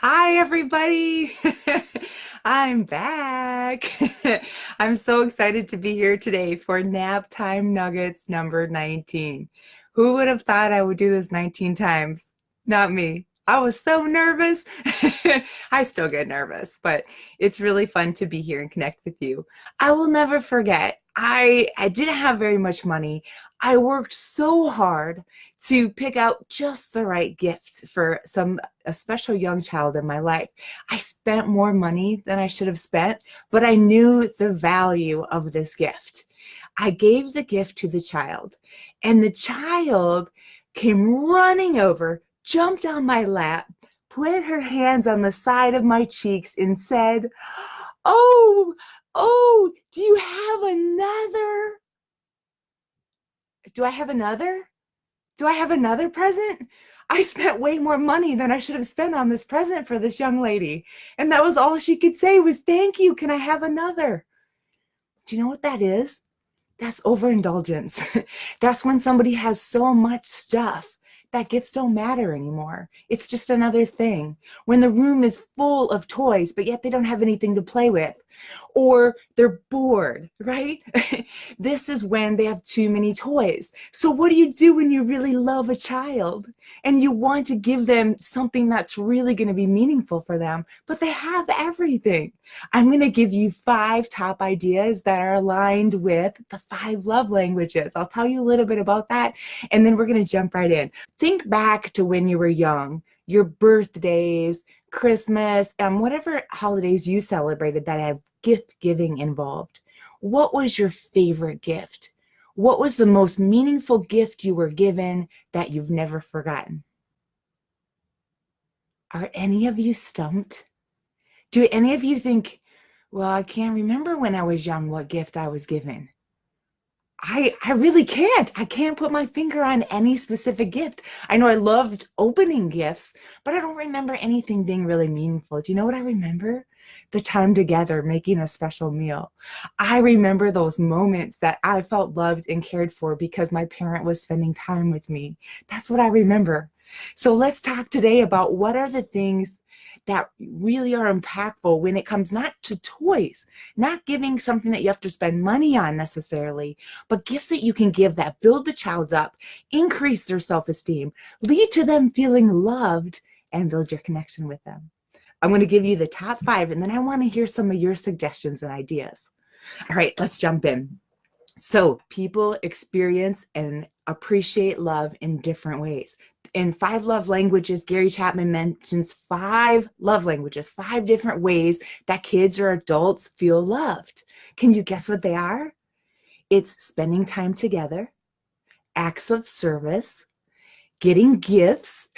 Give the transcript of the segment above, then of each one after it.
Hi, everybody. I'm back. I'm so excited to be here today for Naptime Nuggets number 19. Who would have thought I would do this 19 times? Not me. I was so nervous. I still get nervous, but it's really fun to be here and connect with you. I will never forget. I didn't have very much money. I worked so hard to pick out just the right gifts for a special young child in my life. I spent more money than I should have spent, but I knew the value of this gift. I gave the gift to the child, and the child came running over, jumped on my lap, put her hands on the side of my cheeks, and said, "Oh, oh, do you have another? Do I have another? Do I have another present? I spent way more money than I should have spent on this present for this young lady." And that was all she could say was, "Thank you. Can I have another?" Do you know what that is? That's overindulgence. That's when somebody has so much stuff that gifts don't matter anymore. It's just another thing. When the room is full of toys, but yet they don't have anything to play with, or they're bored, right? This is when they have too many toys. So what do you do when you really love a child and you want to give them something that's really going to be meaningful for them, but they have everything? I'm going to give you 5 top ideas that are aligned with the 5 love languages. I'll tell you a little bit about that, and then we're going to jump right in. Think back to when you were young, your birthdays, Christmas, and whatever holidays you celebrated that have gift giving involved. What was your favorite gift? What was the most meaningful gift you were given that you've never forgotten? Are any of you stumped? Do any of you think, well, I can't remember when I was young what gift I was given? I really can't. I can't put my finger on any specific gift. I know I loved opening gifts, but I don't remember anything being really meaningful. Do you know what I remember? The time together making a special meal. I remember those moments that I felt loved and cared for because my parent was spending time with me. That's what I remember. So let's talk today about what are the things that really are impactful when it comes not to toys, not giving something that you have to spend money on necessarily, but gifts that you can give that build the child up, increase their self-esteem, lead to them feeling loved, and build your connection with them. I'm going to give you the top 5, and then I want to hear some of your suggestions and ideas. All right, let's jump in. So people experience and appreciate love in different ways. In 5 love languages, Gary Chapman mentions 5 love languages, 5 different ways that kids or adults feel loved. Can you guess what they are? It's spending time together, acts of service, getting gifts,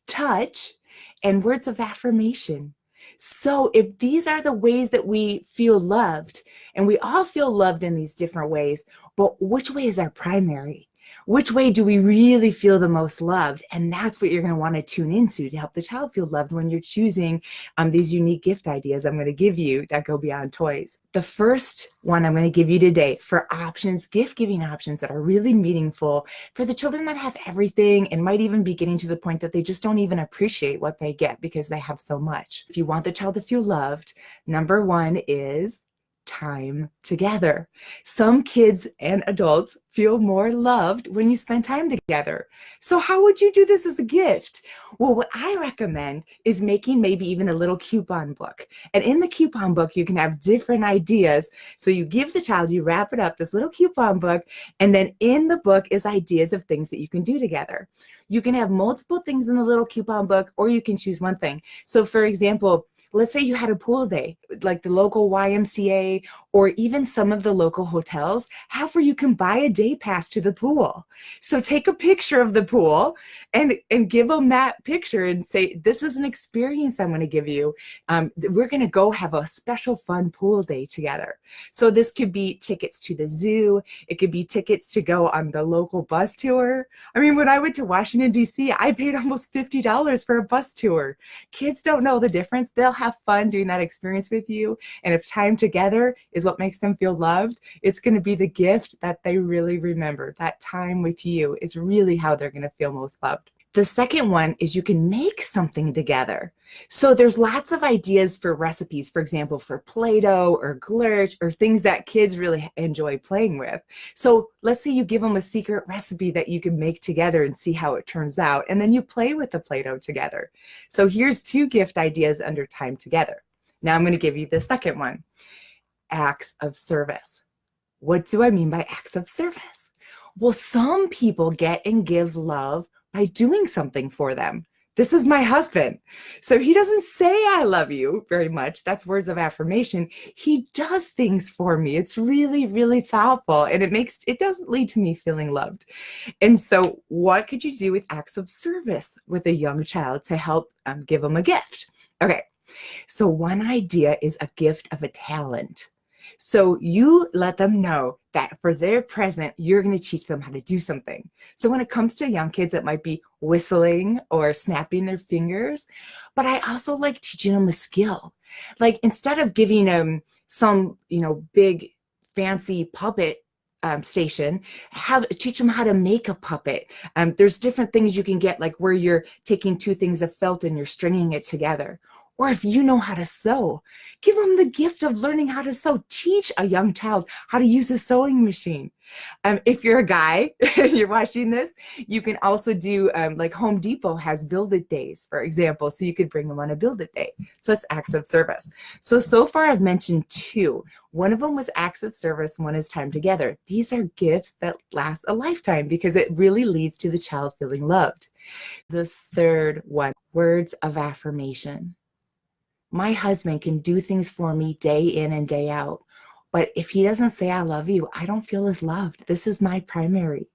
touch, and words of affirmation. So if these are the ways that we feel loved, and we all feel loved in these different ways, but which way is our primary? Which way do we really feel the most loved? And that's what you're going to want to tune into to help the child feel loved when you're choosing these unique gift ideas I'm going to give you that go beyond toys. The first one I'm going to give you today for options, gift giving options that are really meaningful for the children that have everything and might even be getting to the point that they just don't even appreciate what they get because they have so much. If you want the child to feel loved, number 1 is time together. Some kids and adults feel more loved when you spend time together. So how would you do this as a gift? Well, what I recommend is making maybe even a little coupon book. And in the coupon book, you can have different ideas. So you give the child, you wrap it up, this little coupon book, and then in the book is ideas of things that you can do together. You can have multiple things in the little coupon book, or you can choose one thing. So for example, let's say you had a pool day, like the local YMCA or even some of the local hotels have where you can buy a day pass to the pool. So take a picture of the pool and give them that picture and say, this is an experience I'm going to give you. We're going to go have a special fun pool day together. So this could be tickets to the zoo. It could be tickets to go on the local bus tour. I mean, when I went to Washington, D.C., I paid almost $50 for a bus tour. Kids don't know the difference. They'll have fun doing that experience with you. And if time together is what makes them feel loved, it's going to be the gift that they really remember. That time with you is really how they're going to feel most loved. The second one is you can make something together. So there's lots of ideas for recipes, for example, for Play-Doh or Glurch or things that kids really enjoy playing with. So let's say you give them a secret recipe that you can make together and see how it turns out, and then you play with the Play-Doh together. So here's 2 gift ideas under time together. Now I'm going to give you the second one, acts of service. What do I mean by acts of service? Well, some people get and give love by doing something for them. This is my husband. So he doesn't say I love you very much. That's words of affirmation. He does things for me. It's really, really thoughtful, and it does lead to me feeling loved. And so what could you do with acts of service with a young child to help give them a gift? Okay. So one idea is a gift of a talent. So you let them know that for their present, you're going to teach them how to do something. So when it comes to young kids, it might be whistling or snapping their fingers. But I also like teaching them a skill. Like instead of giving them some, big fancy puppet station, teach them how to make a puppet. There's different things you can get, like where you're taking 2 things of felt and you're stringing it together. Or if you know how to sew, give them the gift of learning how to sew. Teach a young child how to use a sewing machine. If you're a guy and you're watching this, you can also do like Home Depot has Build It days, for example. So you could bring them on a Build It day. So that's acts of service. So far I've mentioned 2. One of them was acts of service. One is time together. These are gifts that last a lifetime because it really leads to the child feeling loved. The third one, words of affirmation. My husband can do things for me day in and day out. But if he doesn't say, I love you, I don't feel as loved. This is my primary.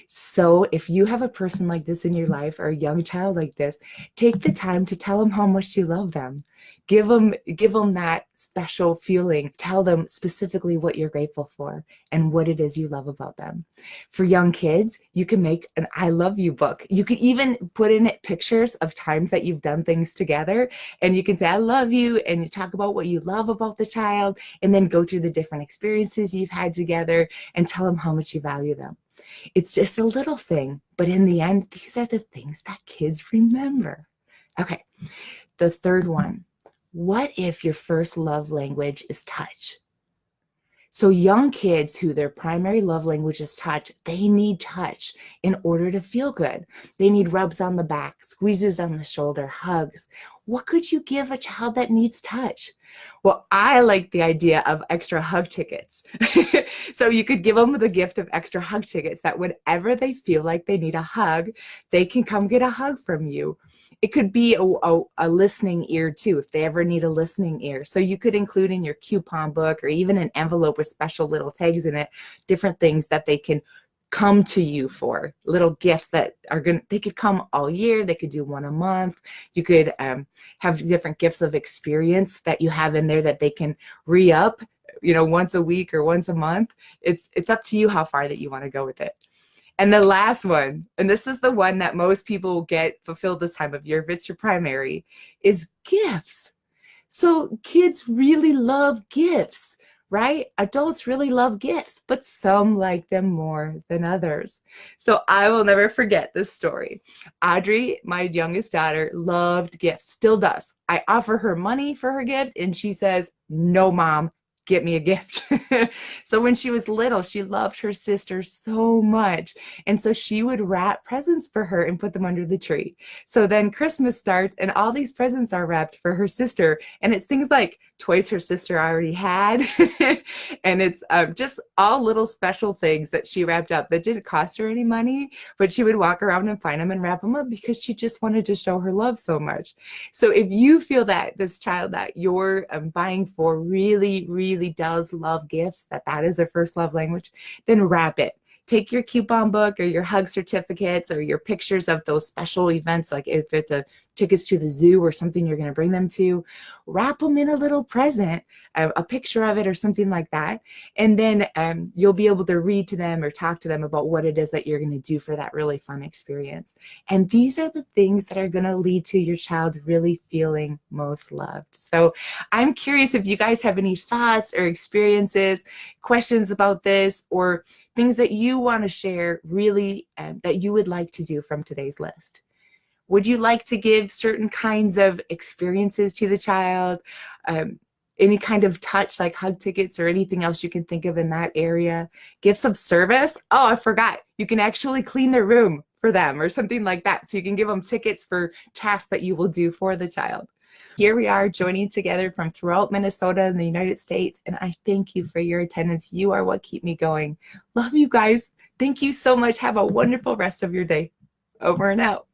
So if you have a person like this in your life or a young child like this, take the time to tell them how much you love them. Give them that special feeling. Tell them specifically what you're grateful for and what it is you love about them. For young kids, you can make an I love you book. You could even put in it pictures of times that you've done things together, and you can say I love you, and you talk about what you love about the child, and then go through the different experiences you've had together and tell them how much you value them. It's just a little thing, but in the end, these are the things that kids remember. Okay, the third one. What if your first love language is touch? So young kids who their primary love language is touch, they need touch in order to feel good. They need rubs on the back, squeezes on the shoulder, hugs. What could you give a child that needs touch? Well, I like the idea of extra hug tickets. So you could give them the gift of extra hug tickets that whenever they feel like they need a hug, they can come get a hug from you. It could be a listening ear too, if they ever need a listening ear. So you could include in your coupon book or even an envelope with special little tags in it, different things that they can come to you for, little gifts that they could come all year. They could do one a month. You could have different gifts of experience that you have in there that they can re-up, once a week or once a month. It's up to you how far that you want to go with it. And the last one, and this is the one that most people get fulfilled this time of year, if it's your primary, is gifts. So kids really love gifts, right? Adults really love gifts, but some like them more than others. So I will never forget this story. Audrey, my youngest daughter, loved gifts, still does. I offer her money for her gift, and she says, no, Mom, get me a gift. So when she was little, she loved her sister so much. And so she would wrap presents for her and put them under the tree. So then Christmas starts and all these presents are wrapped for her sister. And it's things like toys her sister already had. And it's just all little special things that she wrapped up that didn't cost her any money, but she would walk around and find them and wrap them up because she just wanted to show her love so much. So if you feel that this child that you're buying for really, really does love gifts, that is their first love language, then wrap it. Take your coupon book or your hug certificates or your pictures of those special events, like if it's tickets to the zoo or something you're going to bring them to, wrap them in a little present, a picture of it or something like that. And then you'll be able to read to them or talk to them about what it is that you're going to do for that really fun experience. And these are the things that are going to lead to your child really feeling most loved. So I'm curious if you guys have any thoughts or experiences, questions about this, or things that you want to share really that you would like to do from today's list. Would you like to give certain kinds of experiences to the child? Any kind of touch like hug tickets or anything else you can think of in that area? Gifts of service? Oh, I forgot. You can actually clean their room for them or something like that. So you can give them tickets for tasks that you will do for the child. Here we are joining together from throughout Minnesota and the United States, and I thank you for your attendance. You are what keep me going. Love you guys. Thank you so much. Have a wonderful rest of your day. Over and out.